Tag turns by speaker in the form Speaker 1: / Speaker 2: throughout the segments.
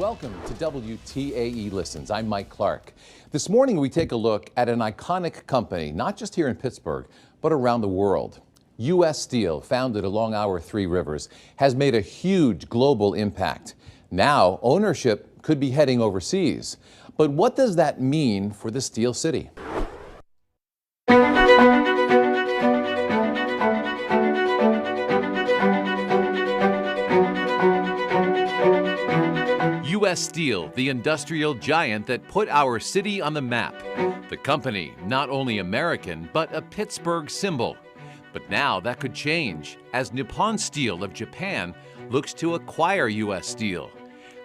Speaker 1: Welcome to WTAE Listens. I'm Mike Clark. This morning we take a look at an iconic company, not just here in Pittsburgh, but around the world. U.S. Steel, founded along our three rivers, has made a huge global impact. Now ownership could be heading overseas. But what does that mean for the Steel City? U.S. Steel, the industrial giant that put our city on the map. The company, not only American, but a Pittsburgh symbol. But now that could change as Nippon Steel of Japan looks to acquire U.S. Steel.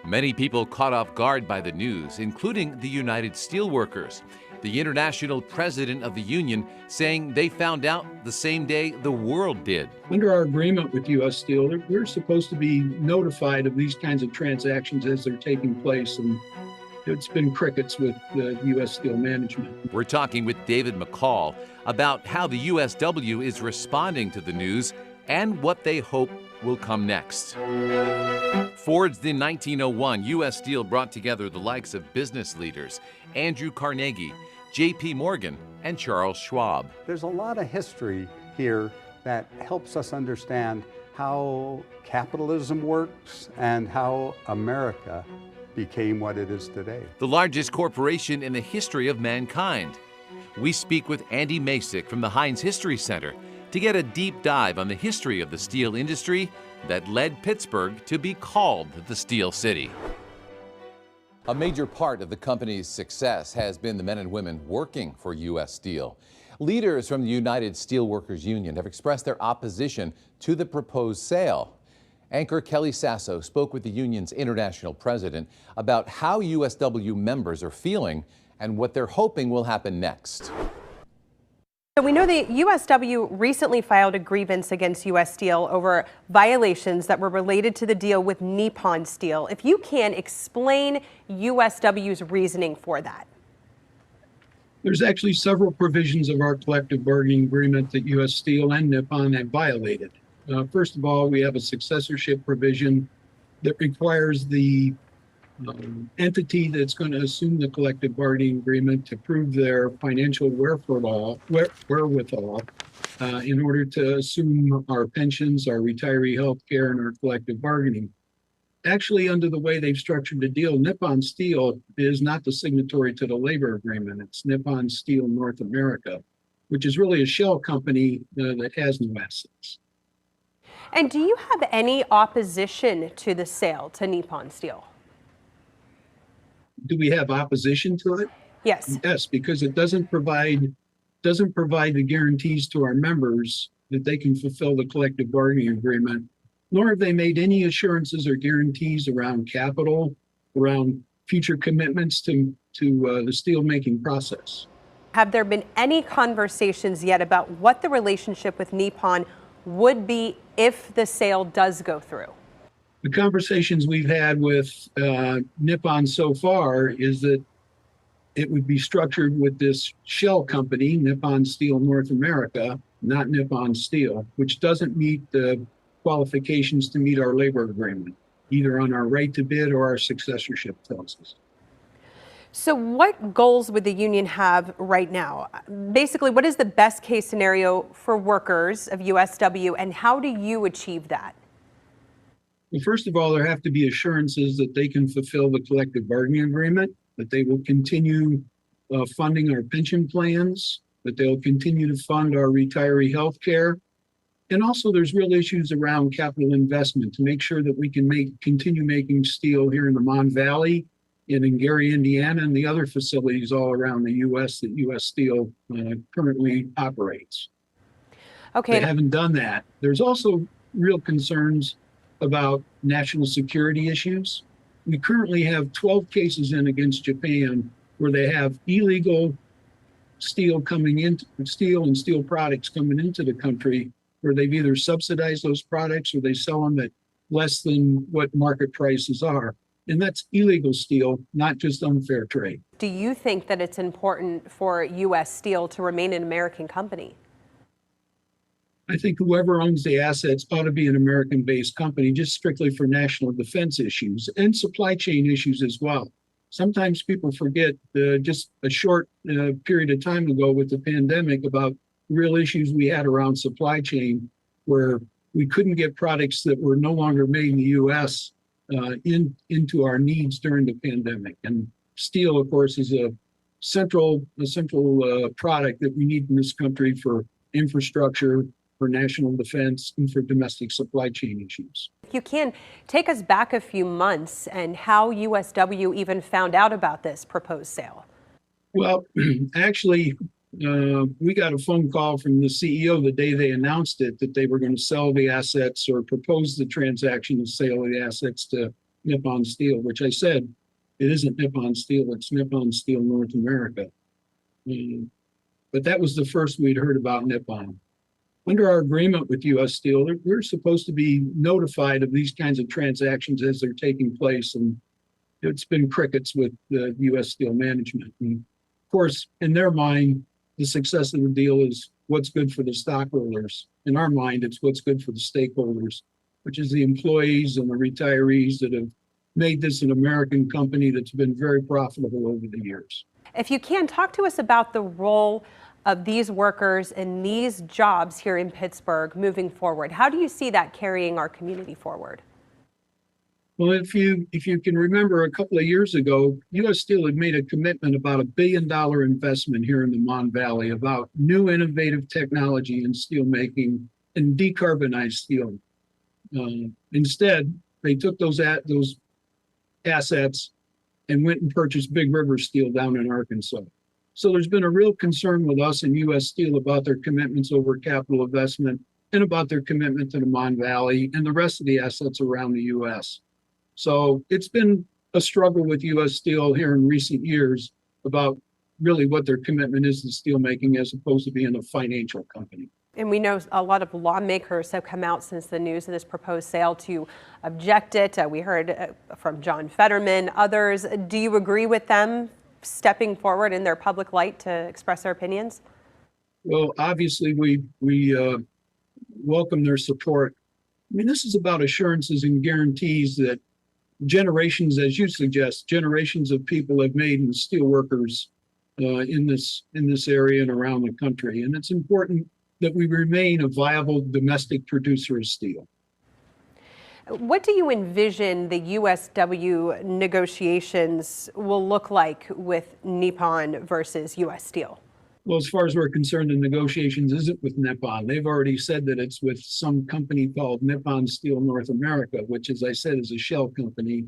Speaker 1: Many people caught off guard by the news, including the United Steelworkers, the international president of the union saying they found out the same day the world did.
Speaker 2: Under our agreement with U.S. Steel, we're supposed to be notified of these kinds of transactions as they're taking place, and it's been crickets with the U.S. Steel management. We're
Speaker 1: talking with David McCall about how the USW is responding to the news and what they hope will come next. Forged in 1901, U.S. Steel brought together the likes of business leaders Andrew Carnegie, J.P. Morgan, and Charles Schwab.
Speaker 3: There's a lot of history here that helps us understand how capitalism works and how America became what it is today.
Speaker 1: The largest corporation in the history of mankind. We speak with Andy Masick from the Heinz History Center to get a deep dive on the history of the steel industry that led Pittsburgh to be called the Steel City. A major part of the company's success has been the men and women working for U.S. Steel. Leaders from the United Steelworkers Union have expressed their opposition to the proposed sale. Anchor Kelly Sasso spoke with the union's international president about how USW members are feeling and what they're hoping will happen next.
Speaker 4: So we know the USW recently filed a grievance against U.S. Steel over violations that were related to the deal with Nippon Steel. If you can explain USW's reasoning for that.
Speaker 2: There's actually several provisions of our collective bargaining agreement that U.S. Steel and Nippon have violated. First of all, we have a successorship provision that requires the entity that's going to assume the collective bargaining agreement to prove their financial wherewithal in order to assume our pensions, our retiree health care, and our collective bargaining. Actually, under the way they've structured the deal, Nippon Steel is not the signatory to the labor agreement. It's Nippon Steel North America, which is really a shell company that has no assets.
Speaker 4: And do you have any opposition to the sale to Nippon Steel?
Speaker 2: Do we have opposition to it?
Speaker 4: Yes.
Speaker 2: Yes, because it doesn't provide the guarantees to our members that they can fulfill the collective bargaining agreement, nor have they made any assurances or guarantees around capital, around future commitments to the steel making process.
Speaker 4: Have there been any conversations yet about what the relationship with Nippon would be if the sale does go through?
Speaker 2: The conversations we've had with Nippon so far is that it would be structured with this shell company, Nippon Steel North America, not Nippon Steel, which doesn't meet the qualifications to meet our labor agreement, either on our right to bid or our successorship clauses.
Speaker 4: So what goals would the union have right now? Basically, what is the best case scenario for workers of USW, and how do you achieve that?
Speaker 2: Well, first of all, there have to be assurances that they can fulfill the collective bargaining agreement, that they will continue funding our pension plans, that they'll continue to fund our retiree health care. And also there's real issues around capital investment to make sure that we can continue making steel here in the Mon Valley and in Gary, Indiana, and the other facilities all around the U.S. that U.S. Steel currently operates.
Speaker 4: Okay.
Speaker 2: They haven't done that. There's also real concerns about national security issues. We currently have 12 cases in against Japan where they have illegal steel and steel products coming into the country, where they've either subsidized those products or they sell them at less than what market prices are. And that's illegal steel, not just unfair trade.
Speaker 4: Do you think that it's important for U.S. Steel to remain an American company?
Speaker 2: I think whoever owns the assets ought to be an American-based company, just strictly for national defense issues and supply chain issues as well. Sometimes people forget just a short period of time ago with the pandemic about real issues we had around supply chain, where we couldn't get products that were no longer made in the U.S. Into our needs during the pandemic. And steel, of course, is a central product that we need in this country for infrastructure, for national defense, and for domestic supply chain issues.
Speaker 4: If you can, take us back a few months and how USW even found out about this proposed sale.
Speaker 2: Well, actually, we got a phone call from the CEO the day they announced it, that they were going to sell the assets or propose the transaction of sale of the assets to Nippon Steel, which I said, it isn't Nippon Steel, it's Nippon Steel North America. But that was the first we'd heard about Nippon. Under our agreement with U.S. Steel, we're supposed to be notified of these kinds of transactions as they're taking place, and it's been crickets with the U.S. Steel management. And of course, in their mind, the success of the deal is what's good for the stockholders. In our mind, it's what's good for the stakeholders, which is the employees and the retirees that have made this an American company that's been very profitable over the years.
Speaker 4: If you can, talk to us about the role of these workers and these jobs here in Pittsburgh moving forward. How do you see that carrying our community forward?
Speaker 2: Well, if you can remember, a couple of years ago, U.S. Steel had made a commitment about $1 billion investment here in the Mon Valley about new innovative technology in steel making and decarbonized steel. Instead, they took those assets and went and purchased Big River Steel down in Arkansas. So there's been a real concern with us and U.S. Steel about their commitments over capital investment and about their commitment to the Mon Valley and the rest of the assets around the U.S. So it's been a struggle with U.S. Steel here in recent years about really what their commitment is to steelmaking as opposed to being a financial company.
Speaker 4: And we know a lot of lawmakers have come out since the news of this proposed sale to object it. We heard from John Fetterman, others. Do you agree with them stepping forward in their public light to express their opinions?
Speaker 2: Well, obviously, we welcome their support. I mean, this is about assurances and guarantees that generations, as you suggest, generations of people have made in steel workers in this area and around the country. And it's important that we remain a viable domestic producer of steel.
Speaker 4: What do you envision the USW negotiations will look like with Nippon versus U.S. Steel?
Speaker 2: Well, as far as we're concerned, the negotiations isn't with Nippon. They've already said that it's with some company called Nippon Steel North America, which, as I said, is a shell company.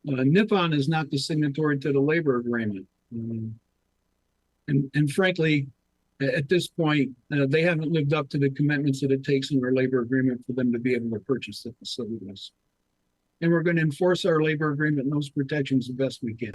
Speaker 2: Nippon is not the signatory to the labor agreement. And frankly, at this point, they haven't lived up to the commitments that it takes in their labor agreement for them to be able to purchase the facilities. And we're going to enforce our labor agreement and those protections the best we can.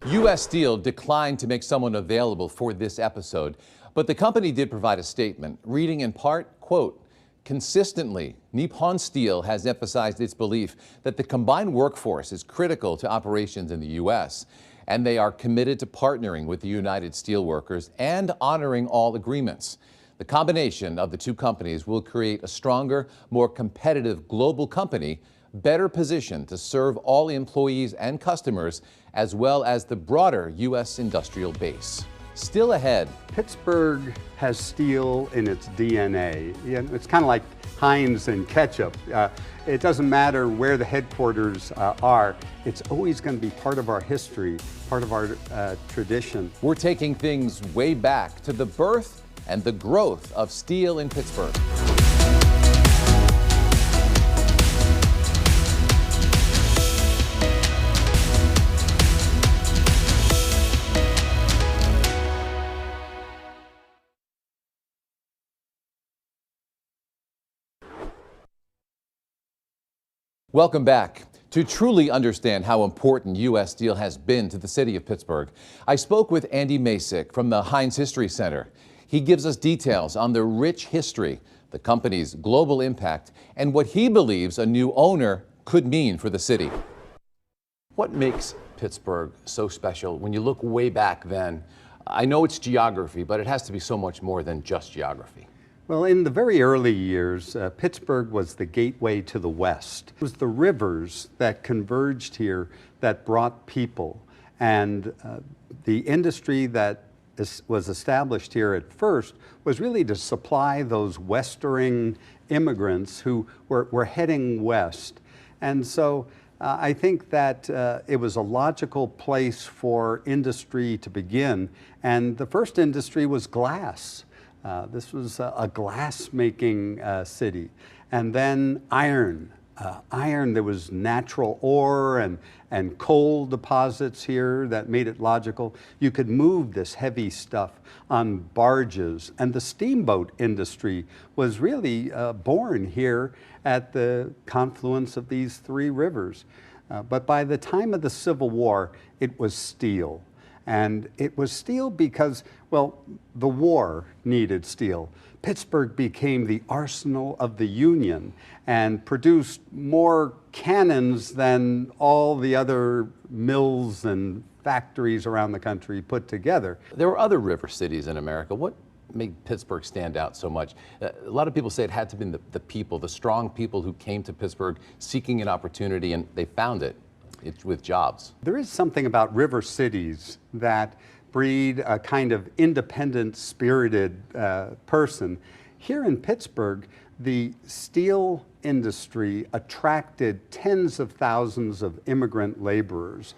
Speaker 1: U.S. Steel declined to make someone available for this episode, but the company did provide a statement, reading in part, quote, "Consistently, Nippon Steel has emphasized its belief that the combined workforce is critical to operations in the U.S., and they are committed to partnering with the United Steelworkers and honoring all agreements. The combination of the two companies will create a stronger, more competitive global company, better positioned to serve all employees and customers, as well as the broader U.S. industrial base." Still ahead,
Speaker 3: Pittsburgh has steel in its DNA. It's kind of like Heinz and ketchup. It doesn't matter where the headquarters are. It's always going to be part of our history, part of our tradition.
Speaker 1: we're taking things way back to the birth and the growth of steel in Pittsburgh. Welcome back. To truly understand how important U.S. Steel has been to the city of Pittsburgh, I spoke with Andy Masek from the Heinz History Center. He gives us details on the rich history, the company's global impact, and what he believes a new owner could mean for the city. What makes Pittsburgh so special when you look way back then? I know it's geography, but it has to be so much more than just geography.
Speaker 3: Well, in the very early years, Pittsburgh was the gateway to the West. It was the rivers that converged here that brought people. And the industry that was established here at first was really to supply those westering immigrants who were heading west. And so I think that it was a logical place for industry to begin. And the first industry was glass. This was a glass-making city. And then iron. There was natural ore and coal deposits here that made it logical. You could move this heavy stuff on barges. And the steamboat industry was really born here at the confluence of these three rivers. But by the time of the Civil War, it was steel. And it was steel because, well, the war needed steel. Pittsburgh became the arsenal of the Union and produced more cannons than all the other mills and factories around the country put together.
Speaker 1: There were other river cities in America. What made Pittsburgh stand out so much? A lot of people say it had to be the people, the strong people who came to Pittsburgh seeking an opportunity, and they found it with jobs.
Speaker 3: There is something about river cities that breed a kind of independent, spirited person. Here in Pittsburgh, the steel industry attracted tens of thousands of immigrant laborers,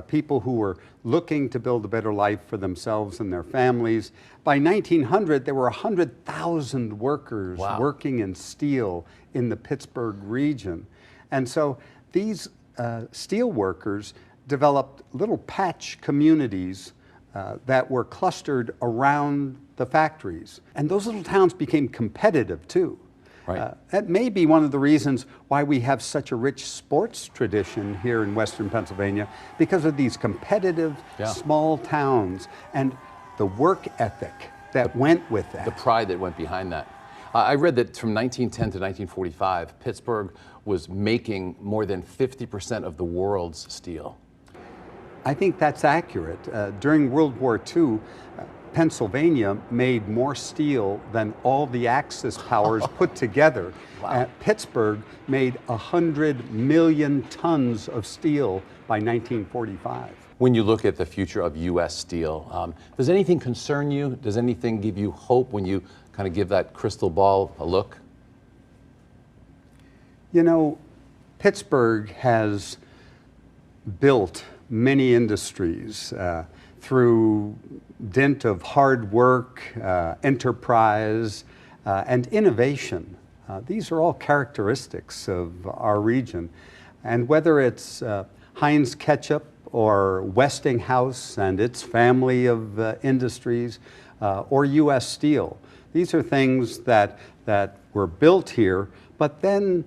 Speaker 3: people who were looking to build a better life for themselves and their families. By 1900, there were 100,000 workers working in steel in the Pittsburgh region. And so these steel workers developed little patch communities that were clustered around the factories. And those little towns became competitive too.
Speaker 1: Right.
Speaker 3: That may be one of the reasons why we have such a rich sports tradition here in Western Pennsylvania, because of these competitive small towns and the work ethic that went with that.
Speaker 1: The pride that went behind that. I read that from 1910 to 1945, Pittsburgh was making more than 50% of the world's steel.
Speaker 3: I think that's accurate. During World War II, Pennsylvania made more steel than all the Axis powers put together. Pittsburgh made 100 million tons of steel by 1945.
Speaker 1: When you look at the future of U.S. steel, does anything concern you? Does anything give you hope when you kind of give that crystal ball a look?
Speaker 3: You know, Pittsburgh has built many industries through dint of hard work, enterprise, and innovation. These are all characteristics of our region. And whether it's Heinz Ketchup or Westinghouse and its family of industries, or U.S. Steel, these are things that were built here, but then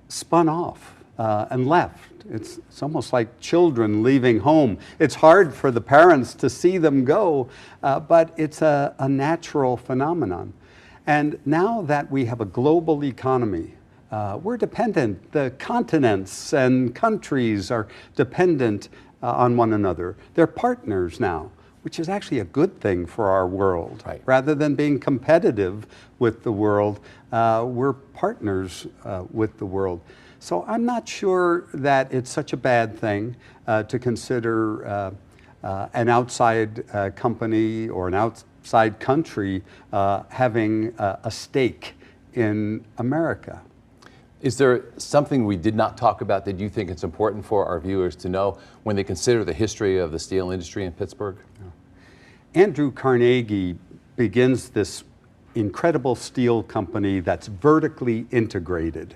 Speaker 3: spun off and left. It's almost like children leaving home. It's hard for the parents to see them go, but it's a natural phenomenon. And now that we have a global economy, we're dependent. The continents and countries are dependent on one another. They're partners now, which is actually a good thing for our world.
Speaker 1: Right.
Speaker 3: Rather than being competitive with the world, we're partners with the world. So I'm not sure that it's such a bad thing to consider an outside company or an outside country having a stake in America.
Speaker 1: Is there something we did not talk about that you think it's important for our viewers to know when they consider the history of the steel industry in Pittsburgh?
Speaker 3: Andrew Carnegie begins this incredible steel company that's vertically integrated.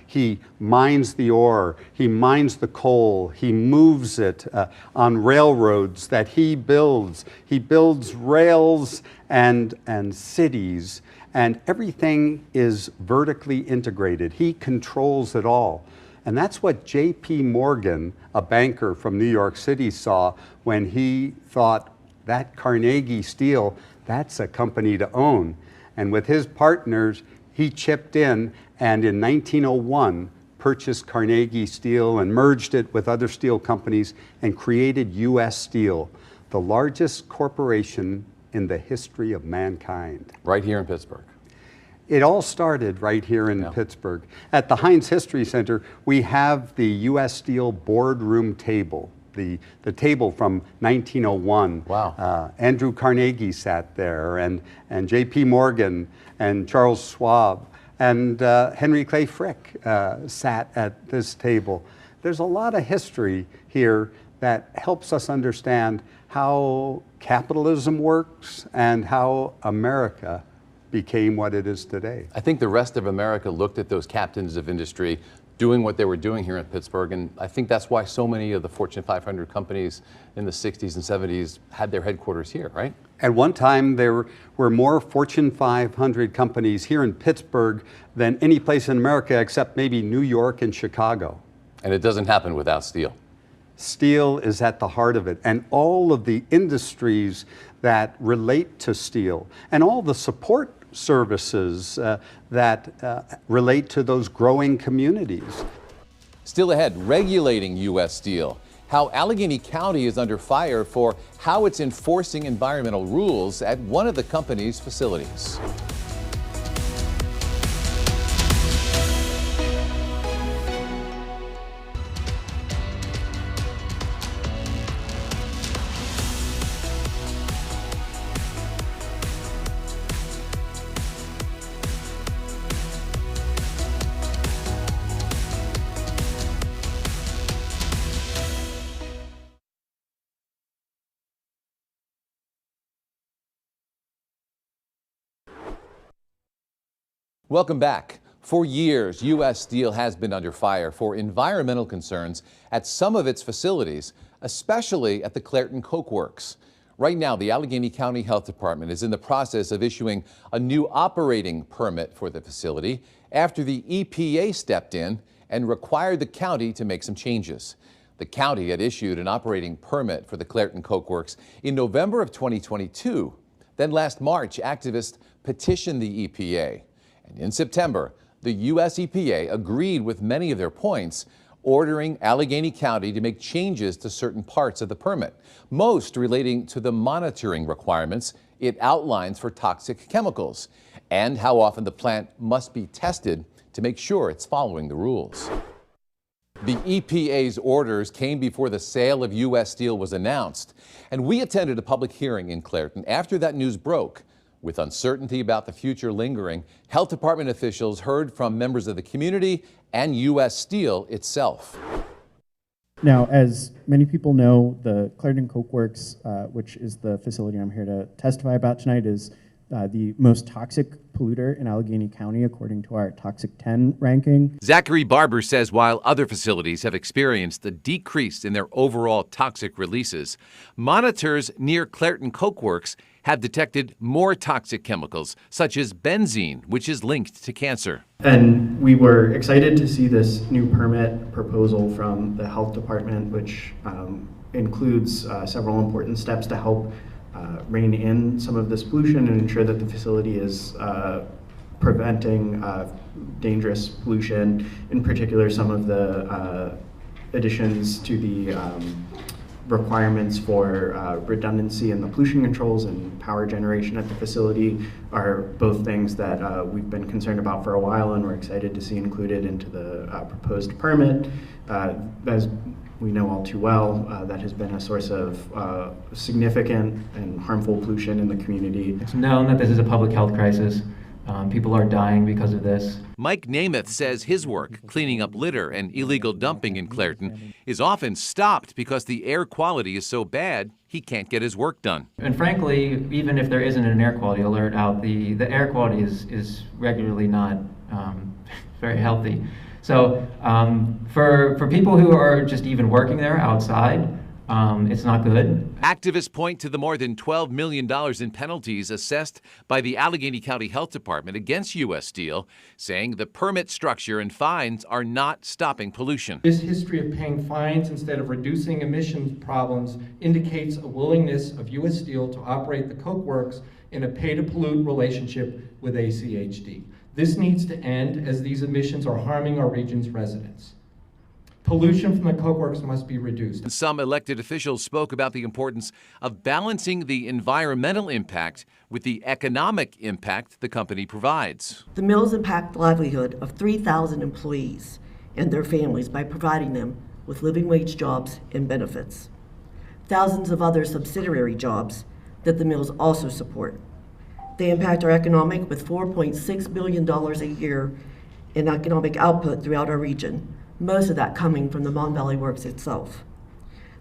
Speaker 3: He mines the ore, he mines the coal, he moves it on railroads that he builds. He builds rails and cities, and everything is vertically integrated. He controls it all. And that's what J.P. Morgan, a banker from New York City, saw when he thought that Carnegie Steel, that's a company to own. And with his partners, he chipped in and in 1901 purchased Carnegie Steel and merged it with other steel companies and created U.S. Steel, the largest corporation in the history of mankind.
Speaker 1: Right here in Pittsburgh.
Speaker 3: It all started right here in Pittsburgh. At the Heinz History Center, we have the U.S. Steel boardroom table, the table from 1901.
Speaker 1: Wow.
Speaker 3: Andrew Carnegie sat there, and J.P. Morgan, and Charles Schwab, and Henry Clay Frick sat at this table. There's a lot of history here that helps us understand how capitalism works and how America became what it is today.
Speaker 1: I think the rest of America looked at those captains of industry doing what they were doing here in Pittsburgh, and I think that's why so many of the Fortune 500 companies in the 60s and 70s had their headquarters here, right?
Speaker 3: At one time, there were more Fortune 500 companies here in Pittsburgh than any place in America except maybe New York and Chicago.
Speaker 1: And it doesn't happen without steel.
Speaker 3: Steel is at the heart of it, and all of the industries that relate to steel, and all the support services that relate to those growing communities.
Speaker 1: Still ahead, regulating U.S. Steel. How Allegheny County is under fire for how it's enforcing environmental rules at one of the company's facilities. Welcome back. For years, U.S. Steel has been under fire for environmental concerns at some of its facilities, especially at the Clairton Coke Works. Right now, the Allegheny County Health Department is in the process of issuing a new operating permit for the facility after the EPA stepped in and required the county to make some changes. The county had issued an operating permit for the Clairton Coke Works in November of 2022. Then last March, activists petitioned the EPA. And in September, the U.S. EPA agreed with many of their points, ordering Allegheny County to make changes to certain parts of the permit, most relating to the monitoring requirements it outlines for toxic chemicals and how often the plant must be tested to make sure it's following the rules. The EPA's orders came before the sale of U.S. Steel was announced, and we attended a public hearing in Clairton after that news broke. With uncertainty about the future lingering, health department officials heard from members of the community and U.S. Steel itself.
Speaker 5: Now, as many people know, the Clairton Coke Works, which is the facility I'm here to testify about tonight, is the most toxic polluter in Allegheny County according to our Toxic 10 ranking.
Speaker 1: Zachary Barber says while other facilities have experienced a decrease in their overall toxic releases, monitors near Clairton Coke Works have detected more toxic chemicals, such as benzene, which is linked to cancer.
Speaker 5: And we were excited to see this new permit proposal from the health department, which includes several important steps to help rein in some of this pollution and ensure that the facility is preventing dangerous pollution, in particular some of the additions to the requirements for redundancy in the pollution controls and power generation at the facility are both things that we've been concerned about for a while, and we're excited to see included into the proposed permit. As we know all too well, that has been a source of significant and harmful pollution in the community.
Speaker 6: It's known that this is a public health crisis. People are dying because of this.
Speaker 1: Mike Namath says his work, cleaning up litter and illegal dumping in Clairton, is often stopped because the air quality is so bad he can't get his work done.
Speaker 6: And frankly, even if there isn't an air quality alert out, the air quality is regularly not very healthy. So for people who are just even working there outside, it's not good.
Speaker 1: Activists point to the more than $12 million in penalties assessed by the Allegheny County Health Department against U.S. Steel, saying the permit structure and fines are not stopping pollution.
Speaker 7: This history of paying fines instead of reducing emissions problems indicates a willingness of U.S. Steel to operate the Coke Works in a pay-to-pollute relationship with ACHD. This needs to end as these emissions are harming our region's residents. Pollution from the cokeworks must be reduced.
Speaker 1: Some elected officials spoke about the importance of balancing the environmental impact with the economic impact the company provides.
Speaker 8: The mills impact the livelihood of 3,000 employees and their families by providing them with living wage jobs and benefits. Thousands of other subsidiary jobs that the mills also support. They impact our economic with $4.6 billion a year in economic output throughout our region, most of that coming from the Mon Valley Works itself.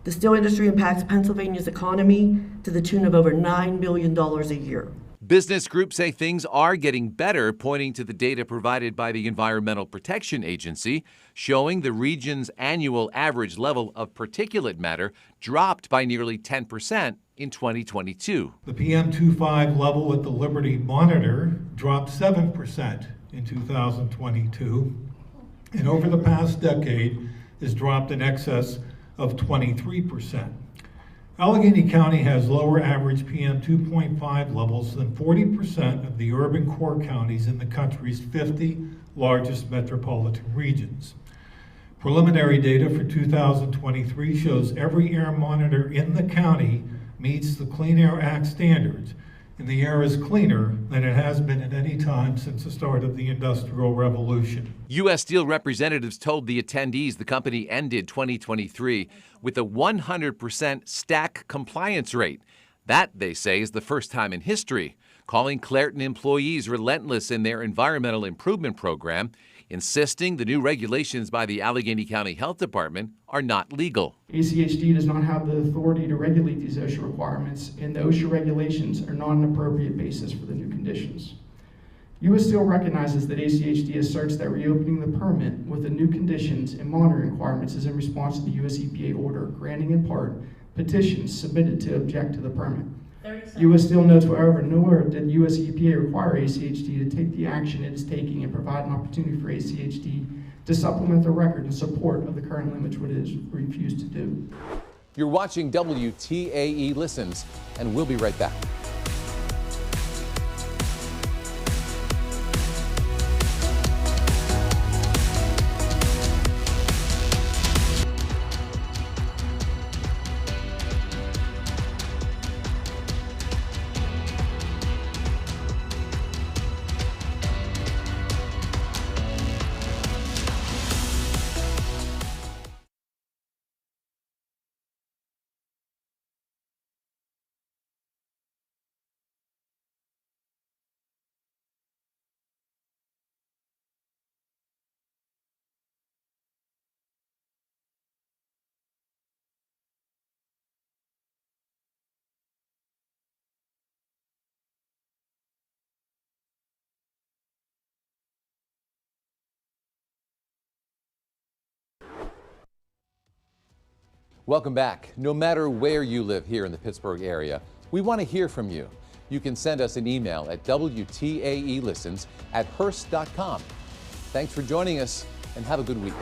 Speaker 8: The steel industry impacts Pennsylvania's economy to the tune of over $9 billion a year.
Speaker 1: Business groups say things are getting better, pointing to the data provided by the Environmental Protection Agency, showing the region's annual average level of particulate matter dropped by nearly 10% in 2022.
Speaker 9: The PM2.5 level at the Liberty Monitor dropped 7% in 2022, and over the past decade has dropped in excess of 23%. Allegheny County has lower average PM2.5 levels than 40% of the urban core counties in the country's 50 largest metropolitan regions. Preliminary data for 2023 shows every air monitor in the county meets the Clean Air Act standards, and the air is cleaner than it has been at any time since the start of the Industrial Revolution.
Speaker 1: U.S. Steel representatives told the attendees the company ended 2023 with a 100% stack compliance rate. That, they say, is the first time in history, calling Clairton employees relentless in their environmental improvement program, insisting the new regulations by the Allegheny County Health Department are not legal.
Speaker 10: ACHD does not have the authority to regulate these OSHA requirements, and the OSHA regulations are not an appropriate basis for the new conditions. U.S. Steel recognizes that ACHD asserts that reopening the permit with the new conditions and monitoring requirements is in response to the U.S. EPA order granting in part petitions submitted to object to the permit. U.S. Steel notes, however, nowhere did U.S. EPA require ACHD to take the action it is taking and provide an opportunity for ACHD to supplement the record in support of the current limits, which it has refused to do.
Speaker 1: You're watching WTAE Listens, and we'll be right back. Welcome back. No matter where you live here in the Pittsburgh area, we want to hear from you. You can send us an email at WTAElistens@hearst.com. Thanks for joining us, and have a good week.